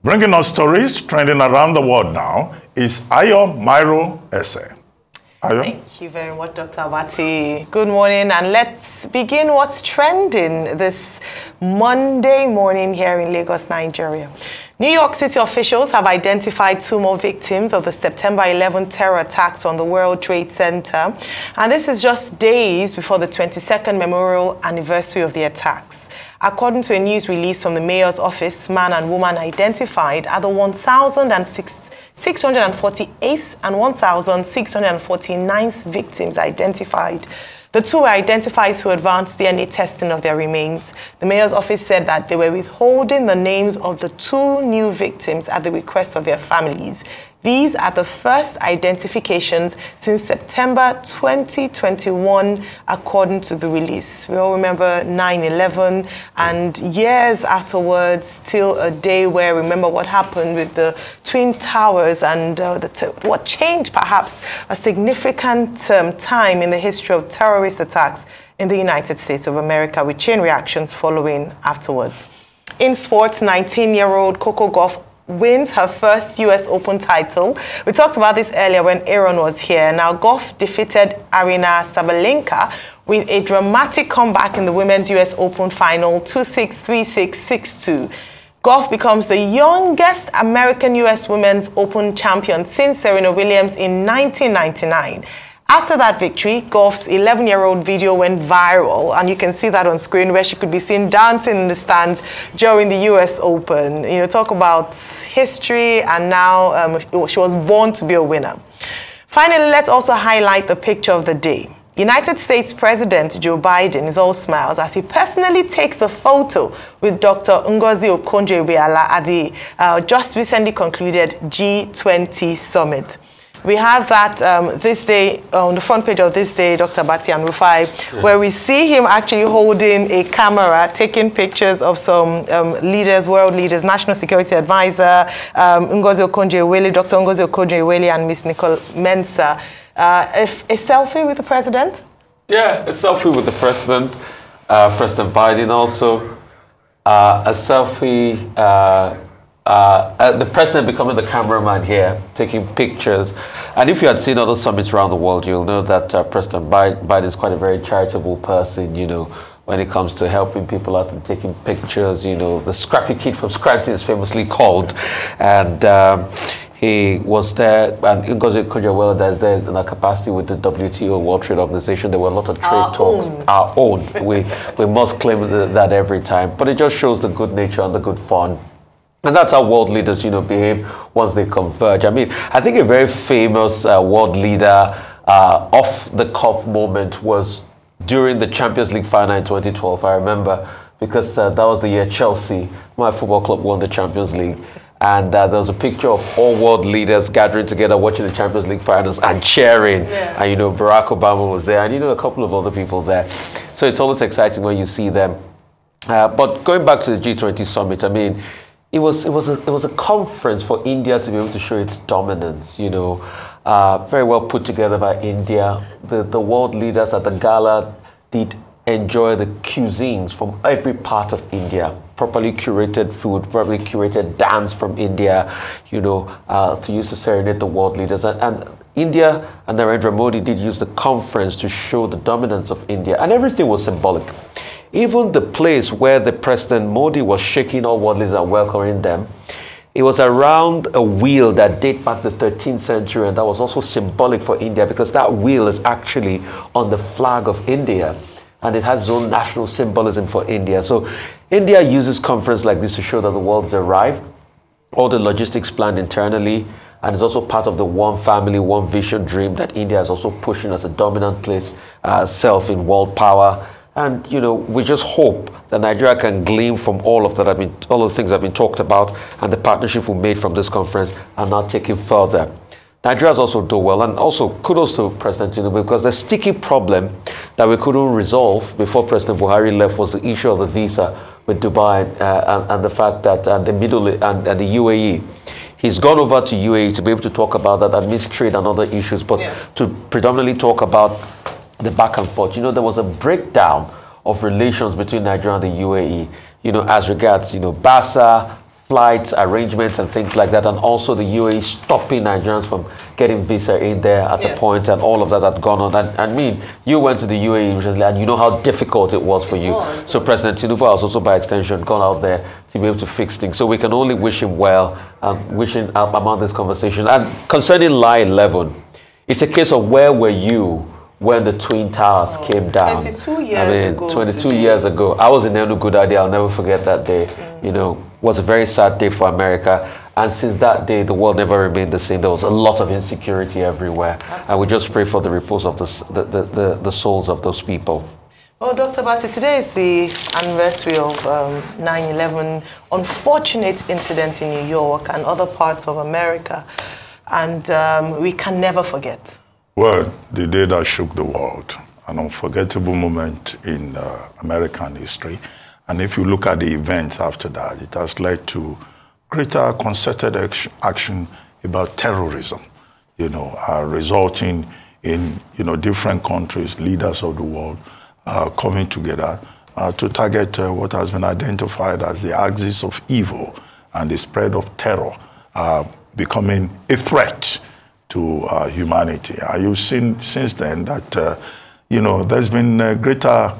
Bringing us stories trending around the world now is Ayo Mairo Ese. Ayo? Thank you very much, Dr. Abati. Good morning, and let's begin what's trending this Monday morning here in Lagos, Nigeria. New York City officials have identified 2 more victims of the September 11 terror attacks on the World Trade Center. And this is just days before the 22nd memorial anniversary of the attacks. According to a news release from the mayor's office, man and woman identified are the 1,648th and 1,649th victims identified. The 2 were identified through advanced DNA testing of their remains. The mayor's office said that they were withholding the names of the 2 new victims at the request of their families. These are the first identifications since September 2021, according to the release. We all remember 9/11, and years afterwards, still a day where remember what happened with the Twin Towers and what changed perhaps a significant time in the history of terrorist attacks in the United States of America, with chain reactions following afterwards. In sports, 19-year-old Coco Gauff wins her first U.S. Open title. We talked about this earlier when Aaron was here. Now, Gauff defeated Aryna Sabalenka with a dramatic comeback in the Women's U.S. Open final, 2-6, 3-6, 6-2. Gauff becomes the youngest American U.S. Women's Open champion since Serena Williams in 1999. After that victory, Gauff's 11-year-old video went viral, and you can see that on screen, where she could be seen dancing in the stands during the U.S. Open. You know, talk about history, and now she was born to be a winner. Finally, let's also highlight the picture of the day. United States President Joe Biden is all smiles as he personally takes a photo with Dr. Ngozi Okonjo-Iweala at the just recently concluded G20 summit. We have that this day, on the front page of This Day, Dr. Abati and Rufai, where we see him actually holding a camera, taking pictures of some leaders, world leaders, National Security Advisor, Ngozi Okonjo-Iweala, Dr. Ngozi Okonjo-Iweala, and Ms. Nicole Mensah. A selfie with the president? Yeah, a selfie with the president, President Biden also. A selfie, the president becoming the cameraman here, taking pictures. And if you had seen other summits around the world, you'll know that President Biden is quite a very charitable person, you know, when it comes to helping people out and taking pictures. You know, the scrappy kid from Scranton is famously called. And he was there, and Ngozi Okonjo-Iweala is there in a capacity with the WTO, World Trade Organization. There were a lot of trade talks. Our own. We must claim that every time. But it just shows the good nature and the good fun. And that's how world leaders, you know, behave once they converge. I mean, I think a very famous world leader off-the-cuff moment was during the Champions League final in 2012. I remember, because that was the year Chelsea, my football club, won the Champions League. And there was a picture of all world leaders gathering together, watching the Champions League finals and cheering. Yeah. And, you know, Barack Obama was there, and, you know, a couple of other people there. So it's always exciting when you see them. But going back to the G20 summit, I mean, it was a conference for India to be able to show its dominance, you know, very well put together by India. The world leaders at the gala did enjoy the cuisines from every part of India, properly curated food, properly curated dance from India, you know, to use to serenade the world leaders. And India and Narendra Modi did use the conference to show the dominance of India, and everything was symbolic. Even the place where the President Modi was shaking all world leaders and welcoming them, it was around a wheel that dates back to the 13th century, and that was also symbolic for India, because that wheel is actually on the flag of India, and it has its own national symbolism for India. So India uses conference like this to show that the world has arrived, all the logistics planned internally, and it's also part of the one family, one vision dream that India is also pushing as a dominant place self in world power. And, you know, we just hope that Nigeria can glean from all of that, all those things that have been talked about, and the partnership we made from this conference and now take it further. Nigeria has also done well, and also kudos to President Tinubu, because the sticky problem that we couldn't resolve before President Buhari left was the issue of the visa with Dubai and the fact that the Middle and the UAE. He's gone over to UAE to be able to talk about that amidst trade and other issues, but to predominantly talk about the back and forth. You know, there was a breakdown of relations between Nigeria and the UAE, you know, as regards, you know, Basa, flights, arrangements, and things like that, and also the UAE stopping Nigerians from getting visa in there at a point, and all of that had gone on. And I mean, you went to the UAE recently, and you know how difficult it was for you. So President Tinubu has also, by extension, gone out there to be able to fix things. So we can only wish him well, and wish him among this conversation. And concerning Lie 11, it's a case of where were you when the Twin Towers came down. 22 years ago. 22 years ago. I was in Enugu that day. I'll never forget that day. You know, was a very sad day for America. And since that day, the world never remained the same. There was a lot of insecurity everywhere. Absolutely. And we just pray for the repose of the souls of those people. Well, Dr. Bati, today is the anniversary of 9/11, unfortunate incident in New York and other parts of America. And we can never forget. Well, the day that shook the world, an unforgettable moment in American history. And if you look at the events after that, it has led to greater concerted action about terrorism, you know, resulting in, you know, different countries, leaders of the world, coming together to target what has been identified as the axis of evil and the spread of terror, becoming a threat to humanity. You've seen since then that, you know, there's been greater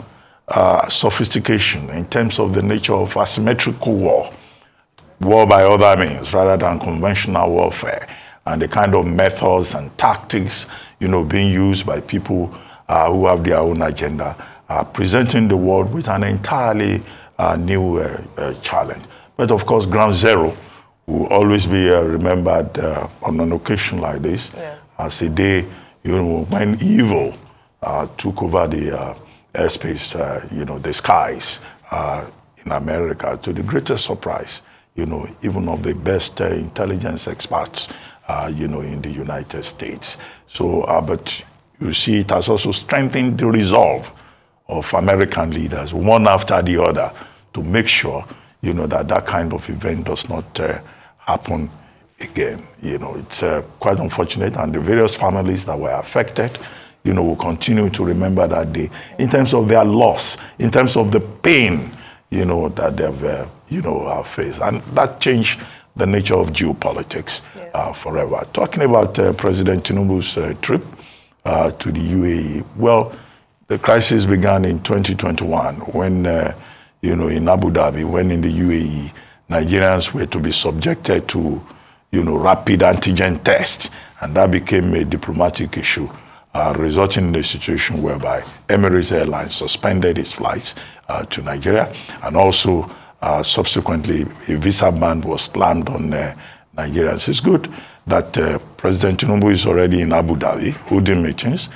sophistication in terms of the nature of asymmetrical war by other means rather than conventional warfare, and the kind of methods and tactics, you know, being used by people who have their own agenda, presenting the world with an entirely new challenge. But of course, Ground Zero will always be remembered on an occasion like this as a day, you know, when evil took over the airspace, you know, the skies in America, to the greatest surprise, you know, even of the best intelligence experts, you know, in the United States. So, but you see, it has also strengthened the resolve of American leaders, one after the other, to make sure, you know, that that kind of event does not happen again. You know, it's quite unfortunate, and the various families that were affected, you know, will continue to remember that day in terms of their loss, in terms of the pain, you know, that they've, you know, faced. And that changed the nature of geopolitics forever. Talking about President Tinubu's trip to the UAE, well, the crisis began in 2021 when, you know, in Abu Dhabi, when in the UAE, Nigerians were to be subjected to, you know, rapid antigen tests. And that became a diplomatic issue, resulting in a situation whereby Emirates Airlines suspended its flights to Nigeria, and also subsequently a visa ban was slammed on Nigerians. It's good that President Tinubu is already in Abu Dhabi holding meetings.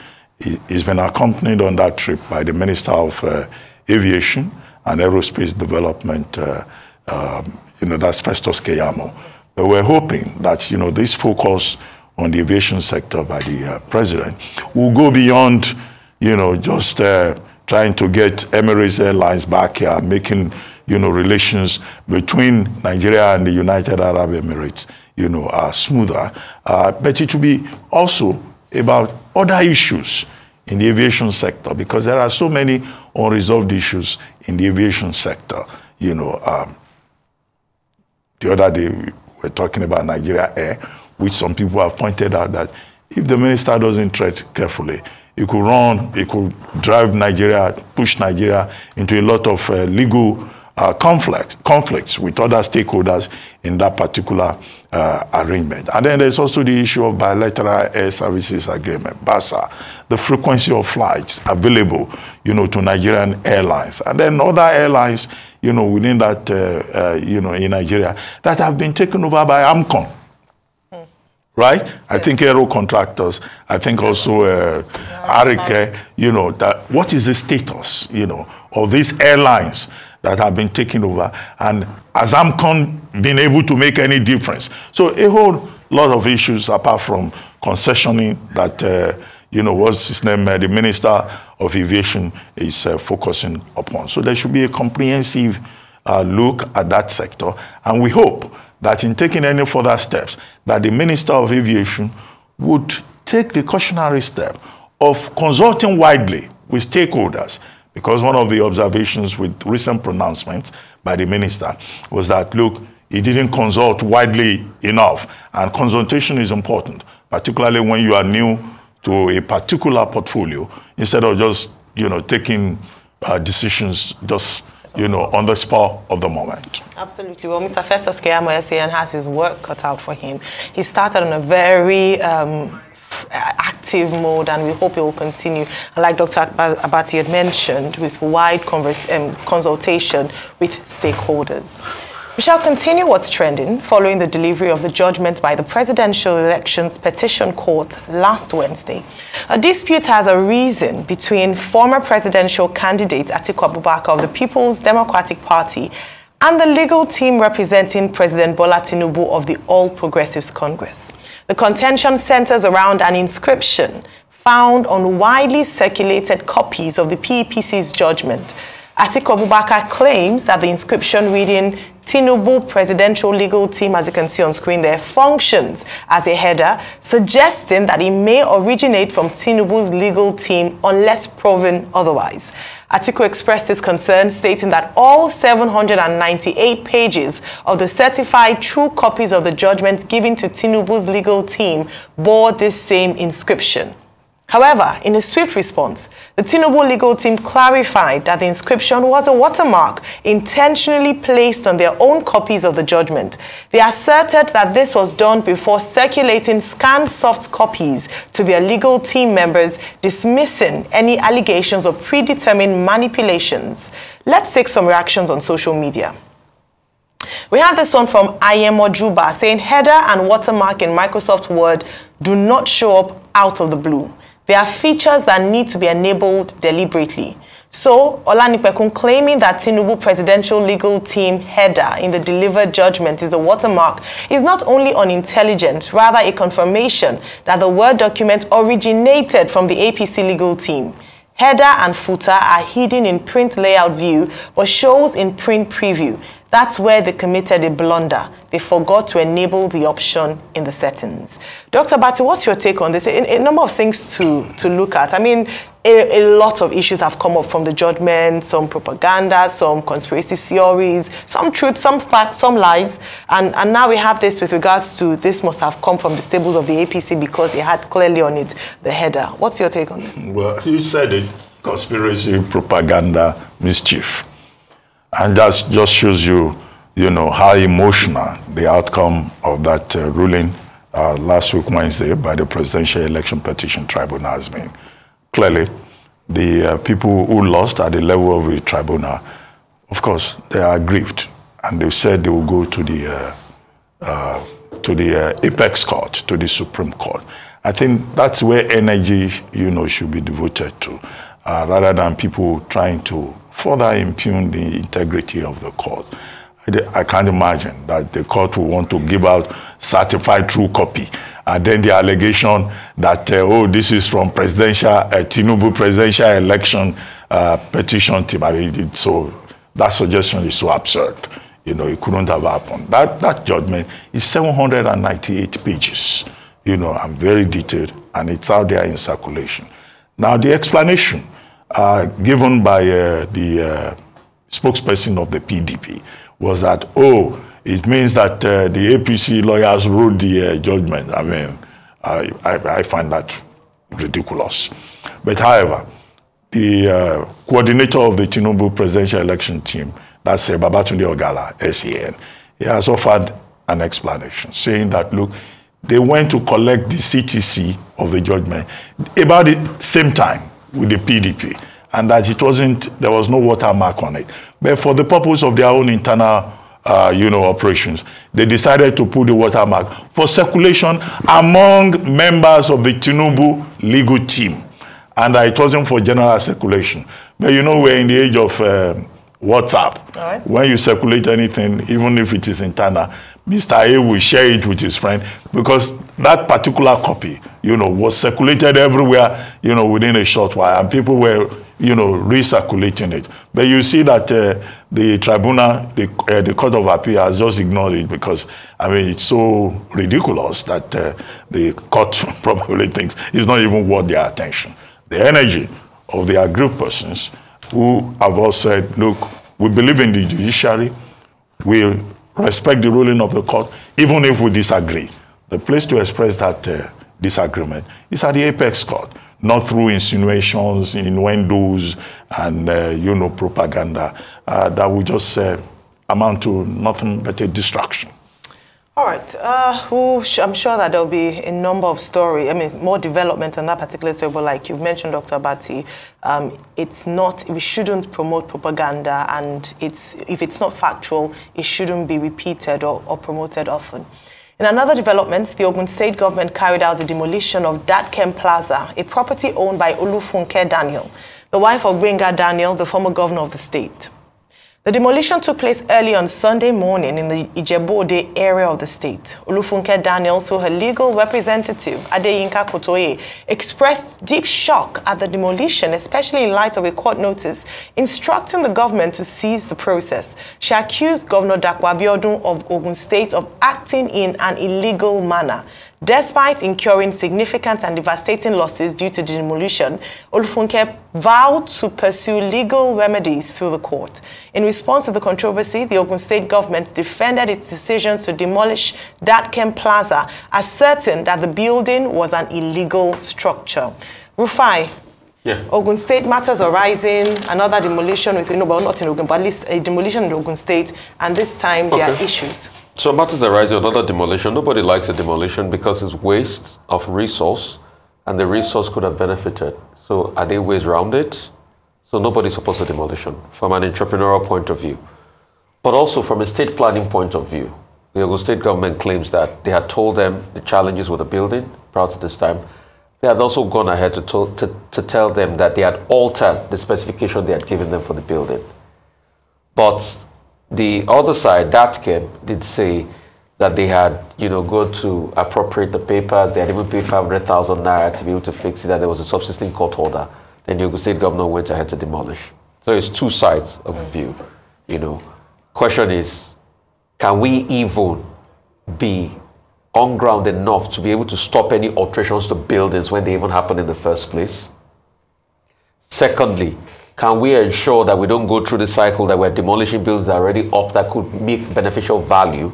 He's been accompanied on that trip by the Minister of Aviation and Aerospace Development, you know, that's Festus Keyamo. But we're hoping that, you know, this focus on the aviation sector by the president will go beyond, you know, just trying to get Emirates Airlines back here, making, you know, relations between Nigeria and the United Arab Emirates, you know, smoother. But it will be also about other issues in the aviation sector, because there are so many unresolved issues in the aviation sector. You know, the other day we were talking about Nigeria Air, which some people have pointed out that if the minister doesn't tread carefully, it could drive Nigeria, push Nigeria into a lot of legal conflicts with other stakeholders in that particular arrangement. And then there's also the issue of bilateral air services agreement, BASA, the frequency of flights available, you know, to Nigerian airlines. And then other airlines, you know, within that, you know, in Nigeria, that have been taken over by AMCON. Right? I think aero contractors, I think also Arike, you know, that what is the status, you know, of these airlines that have been taken over, and has AMCON been able to make any difference? So a whole lot of issues apart from concessioning that, you know, what's his name, the Minister of Aviation is focusing upon. So there should be a comprehensive look at that sector, and we hope that in taking any further steps, that the Minister of Aviation would take the cautionary step of consulting widely with stakeholders, because one of the observations with recent pronouncements by the minister was that, look, he didn't consult widely enough. And consultation is important, particularly when you are new to a particular portfolio, instead of just, taking decisions just, on the spur of the moment. Absolutely. Well, Mr. Festus Keyamo has his work cut out for him. He started on a very active mode, and we hope it will continue. And like Dr. Abati had mentioned, with wide consultation with stakeholders. We shall continue what's trending following the delivery of the judgment by the Presidential Elections Petition Court last Wednesday. A dispute has arisen between former presidential candidate Atiku Abubakar of the People's Democratic Party and the legal team representing President Bola Tinubu of the All Progressives Congress. The contention centers around an inscription found on widely circulated copies of the PEPC's judgment. Atiku Abubakar claims that the inscription reading Tinubu Presidential Legal Team, as you can see on screen there, functions as a header, suggesting that it may originate from Tinubu's legal team unless proven otherwise. Atiku expressed his concern, stating that all 798 pages of the certified true copies of the judgment given to Tinubu's legal team bore this same inscription. However, in a swift response, the Tinubu legal team clarified that the inscription was a watermark intentionally placed on their own copies of the judgment. They asserted that this was done before circulating scanned soft copies to their legal team members, dismissing any allegations of predetermined manipulations. Let's take some reactions on social media. We have this one from Ayemo Juba saying, header and watermark in Microsoft Word do not show up out of the blue. There are features that need to be enabled deliberately. So, Olanipekun claiming that Tinubu Presidential Legal Team header in the delivered judgment is a watermark is not only unintelligent, rather a confirmation that the Word document originated from the APC legal team. Header and footer are hidden in print layout view, but shows in print preview. That's where they committed a blunder. They forgot to enable the option in the settings. Dr. Bati, what's your take on this? A number of things to look at. I mean, a lot of issues have come up from the judgment, some propaganda, some conspiracy theories, some truth, some facts, some lies. And now we have this with regards to this must have come from the stables of the APC because they had clearly on it the header. What's your take on this? Well, you said it, conspiracy, propaganda, mischief. And that just shows you, how emotional the outcome of that ruling last week, Wednesday, by the Presidential Election Petition Tribunal has been. Clearly, the people who lost at the level of the tribunal, of course, they are aggrieved. And they said they will go to the apex court, to the Supreme Court. I think that's where energy, should be devoted to, rather than people trying to further impugn the integrity of the court. I can't imagine that the court will want to give out certified true copy, and then the allegation that, this is from Tinubu presidential election petition team. I mean, so that suggestion is so absurd. It couldn't have happened. That judgment is 798 pages, and very detailed, and it's out there in circulation. Now, the explanation given by the spokesperson of the PDP was that, it means that the APC lawyers wrote the judgment. I mean, I find that ridiculous. But however, the coordinator of the Tinubu presidential election team, that's Babatunde Ogala, SEN, he has offered an explanation, saying that, look, they went to collect the CTC of the judgment about the same time with the PDP, and that there was no watermark on it. But for the purpose of their own internal, operations, they decided to put the watermark for circulation among members of the Tinubu legal team. And it wasn't for general circulation. But we're in the age of WhatsApp. All right. When you circulate anything, even if it is internal, Mr. A will share it with his friend, because that particular copy, was circulated everywhere, within a short while, and people were, recirculating it. But you see that the tribunal, the Court of Appeal has just ignored it, because, it's so ridiculous that the court probably thinks it's not even worth their attention. The energy of the aggrieved persons who have all said, look, we believe in the judiciary, we respect the ruling of the court, even if we disagree. The place to express that disagreement is at the apex court, not through insinuations, innuendos, and propaganda that will just amount to nothing but a distraction. All right. I'm sure that there'll be a number of more development on that particular story, but like you've mentioned, Dr. Abati, we shouldn't promote propaganda, and if it's not factual, it shouldn't be repeated or promoted often. In another development, the Ogun State government carried out the demolition of Datkem Plaza, a property owned by Olufunke Daniel, the wife of Gbenga Daniel, the former governor of the state. The demolition took place early on Sunday morning in the Ijebu-Ode area of the state. Olufunke Daniel, through her legal representative, Adeyinka Kotoye, expressed deep shock at the demolition, especially in light of a court notice instructing the government to cease the process. She accused Governor Dapo Abiodun of Ogun State of acting in an illegal manner. Despite incurring significant and devastating losses due to the demolition, Olufunke vowed to pursue legal remedies through the court. In response to the controversy, the Ogun State government defended its decision to demolish Datkem Plaza, asserting that the building was an illegal structure. Rufai, Ogun State matters arising, another demolition with, well, not in Ogun, but at least a demolition in Ogun State, and this time there are issues. So matters arising, another demolition. Nobody likes a demolition because it's waste of resource, and the resource could have benefited. So are there ways around it? So nobody supports a demolition from an entrepreneurial point of view. But also from a state planning point of view, the Ogun State government claims that they had told them the challenges with the building prior to this time. They had also gone ahead to tell them that they had altered the specification they had given them for the building. But the other side, Datkem, did say that they had, gone to appropriate the papers. They had even paid 500,000 naira to be able to fix it, that there was a subsisting court order. Then the Ogun State governor went ahead to demolish. So it's two sides of a view, Question is, can we even be on ground enough to be able to stop any alterations to buildings when they even happen in the first place? Secondly, can we ensure that we don't go through the cycle that we're demolishing buildings that are already up that could make beneficial value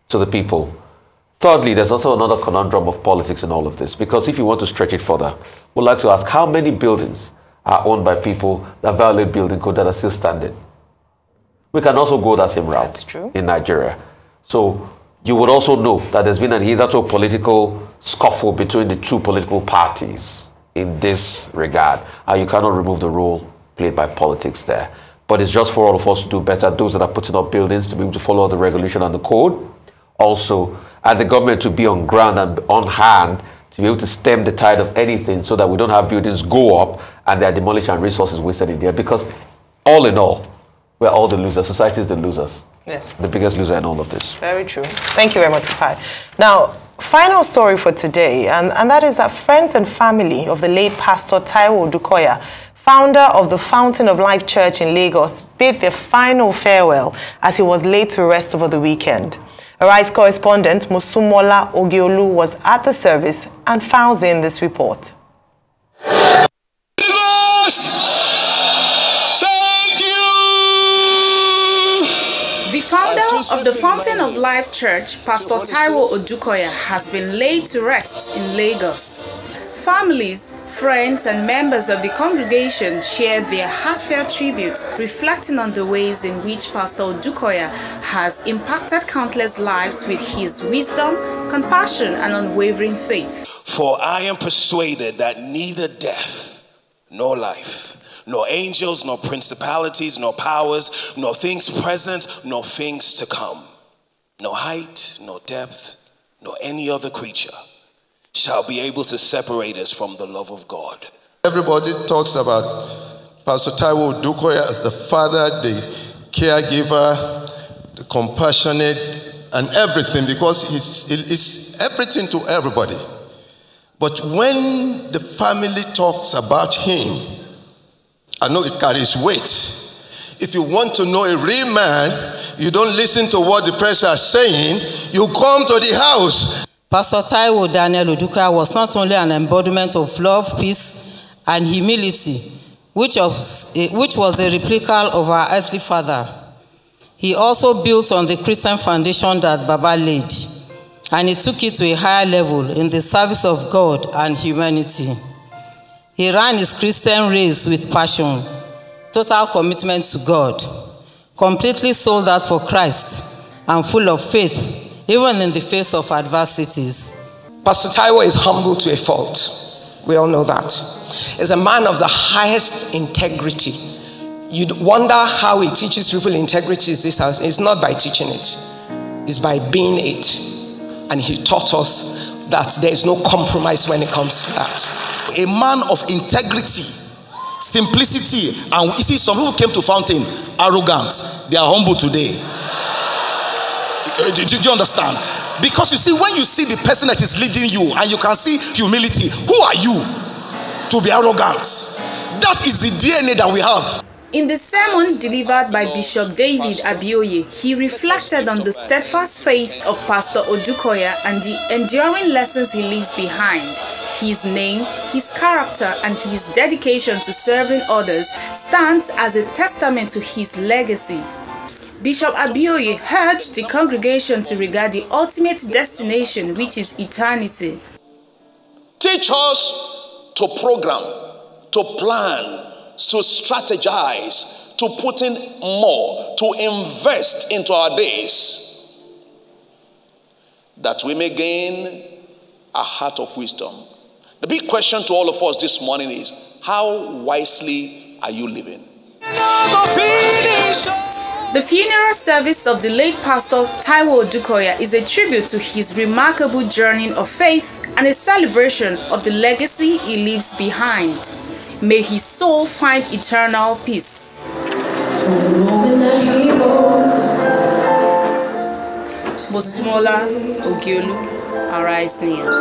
to the people? Thirdly, there's also another conundrum of politics in all of this, because if you want to stretch it further, we'd like to ask how many buildings are owned by people that violate building code that are still standing? We can also go that same route in Nigeria. So you would also know that there's been an hitherto political scuffle between the two political parties in this regard, and you cannot remove the role played by politics there. But it's just for all of us to do better, those that are putting up buildings to be able to follow the regulation and the code, also, and the government to be on ground and on hand to be able to stem the tide of anything so that we don't have buildings go up and they are demolished and resources wasted in there, because all in all, we're all the losers. Society is the losers. Yes. The biggest loser in all of this. Very true. Thank you very much, Rufai. Now, final story for today, and that is that friends and family of the late Pastor Taiwo Dukoya, founder of the Fountain of Life Church in Lagos, bid their final farewell as he was laid to rest over the weekend. Arise correspondent Mosumola Ogeolu was at the service and files in this report. The founder of the Fountain of Life Church, Pastor Taiwo Dukoya, has been laid to rest in Lagos. Families, friends, and members of the congregation shared their heartfelt tribute, reflecting on the ways in which Pastor Dukoya has impacted countless lives with his wisdom, compassion, and unwavering faith. For I am persuaded that neither death nor life, nor angels, nor principalities, nor powers, nor things present, nor things to come, no height, nor depth, nor any other creature shall be able to separate us from the love of God. Everybody talks about Pastor Taiwo Dukoya as the father, the caregiver, the compassionate, and everything, because he's everything to everybody. But when the family talks about him, I know it carries weight. If you want to know a real man, you don't listen to what the press are saying, you come to the house. Pastor Taiwo Daniel Dukoya was not only an embodiment of love, peace, and humility, which was a replica of our earthly father. He also built on the Christian foundation that Baba laid, and he took it to a higher level in the service of God and humanity. He ran his Christian race with passion, total commitment to God, completely sold out for Christ, and full of faith, even in the face of adversities. Pastor Taiwo is humble to a fault. We all know that. He's a man of the highest integrity. You'd wonder how he teaches people integrity is this house. It's not by teaching it. It's by being it. And he taught us that there is no compromise when it comes to that. A man of integrity, simplicity, and you see, some people came to Fountain arrogant. They are humble today. Do you understand? Because you see, when you see the person that is leading you and you can see humility, who are you to be arrogant? That is the DNA that we have. In the sermon delivered by Bishop David Abioye, he reflected on the steadfast faith of Pastor Dukoya and the enduring lessons he leaves behind. His name, his character, and his dedication to serving others stands as a testament to his legacy. Bishop Abioye urged the congregation to regard the ultimate destination, which is eternity. Teach us to program, to plan, to strategize, to put in more, to invest into our days, that we may gain a heart of wisdom. The big question to all of us this morning is, how wisely are you living? The funeral service of the late Pastor Taiwo Dukoya is a tribute to his remarkable journey of faith and a celebration of the legacy he leaves behind. May his soul find eternal peace. Bosmola Ogiolu, Arise News.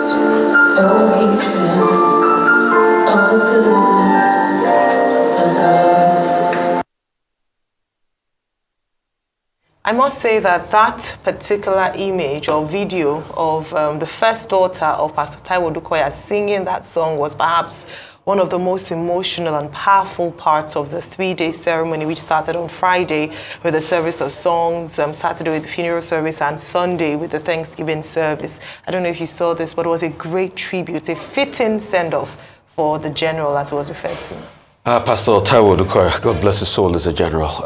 I must say that that particular image or video of the first daughter of Pastor Taiwo Dukoya singing that song was perhaps one of the most emotional and powerful parts of the 3-day ceremony, which started on Friday with the service of songs, Saturday with the funeral service, and Sunday with the Thanksgiving service. I don't know if you saw this, but it was a great tribute, a fitting send-off for the general, as it was referred to. Pastor Taiwo Dukoya, God bless his soul, as a general.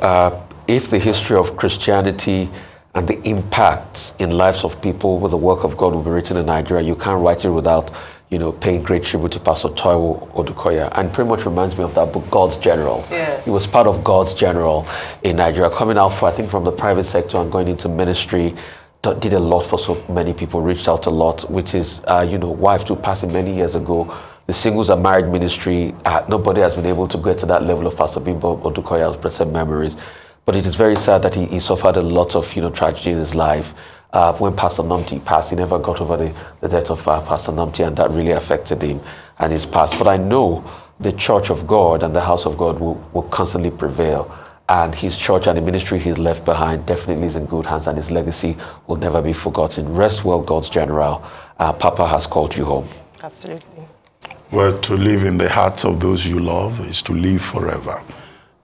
If the history of Christianity and the impact in lives of people with the work of God will be written in Nigeria, you can't write it without, you know, paying great tribute to Pastor Taiwo Dukoya. And pretty much reminds me of that book, God's General. Yes. He was part of God's General in Nigeria, coming out, I think, from the private sector and going into ministry. Did a lot for so many people, reached out a lot, which is, you know, wife to passing many years ago. The singles and married ministry, nobody has been able to get to that level of Pastor Bimbo Odukoya's blessed memories. But it is very sad that he suffered a lot of, you know, tragedy in his life. When Pastor Namti passed, he never got over the death of Pastor Namti, and that really affected him and his past. But I know the Church of God and the House of God will constantly prevail. And his church and the ministry he's left behind definitely is in good hands, and his legacy will never be forgotten. Rest well, God's General. Papa has called you home. Absolutely. Well, to live in the hearts of those you love is to live forever.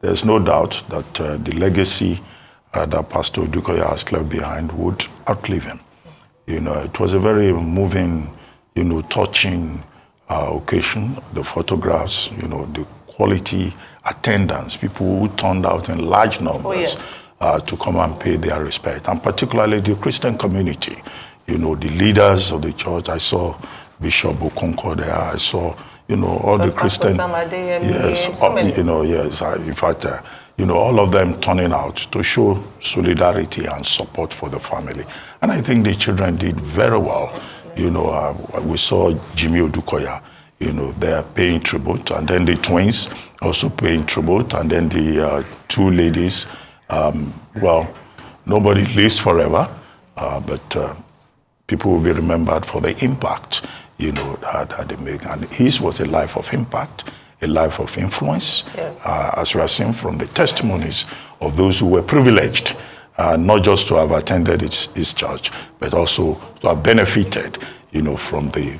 There's no doubt that the legacy that Pastor Dukoya has left behind would outlive him. You know, it was a very moving, you know, touching occasion. The photographs, you know, the quality attendance, people who turned out in large numbers to come and pay their respect, and particularly the Christian community. You know, the leaders of the church. I saw Bishop Okonkwo there. I saw, you know, all the Christian, yes, you know, yes. In fact, you know, all of them turning out to show solidarity and support for the family. And I think the children did very well. You know, we saw Jimmy Dukoya, you know, they're paying tribute, and then the twins also paying tribute, and then the two ladies. Well, nobody lives forever, but people will be remembered for the impact, you know, that they make. And his was a life of impact, a life of influence, as we are seeing from the testimonies of those who were privileged, not just to have attended his church, but also to have benefited, you know, from the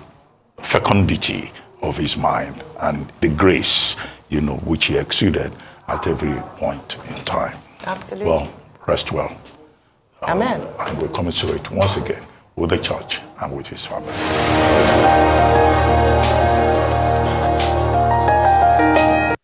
fecundity of his mind and the grace, you know, which he exuded at every point in time. Absolutely. Well, rest well. Amen. And we commiserate once again with the church and with his family.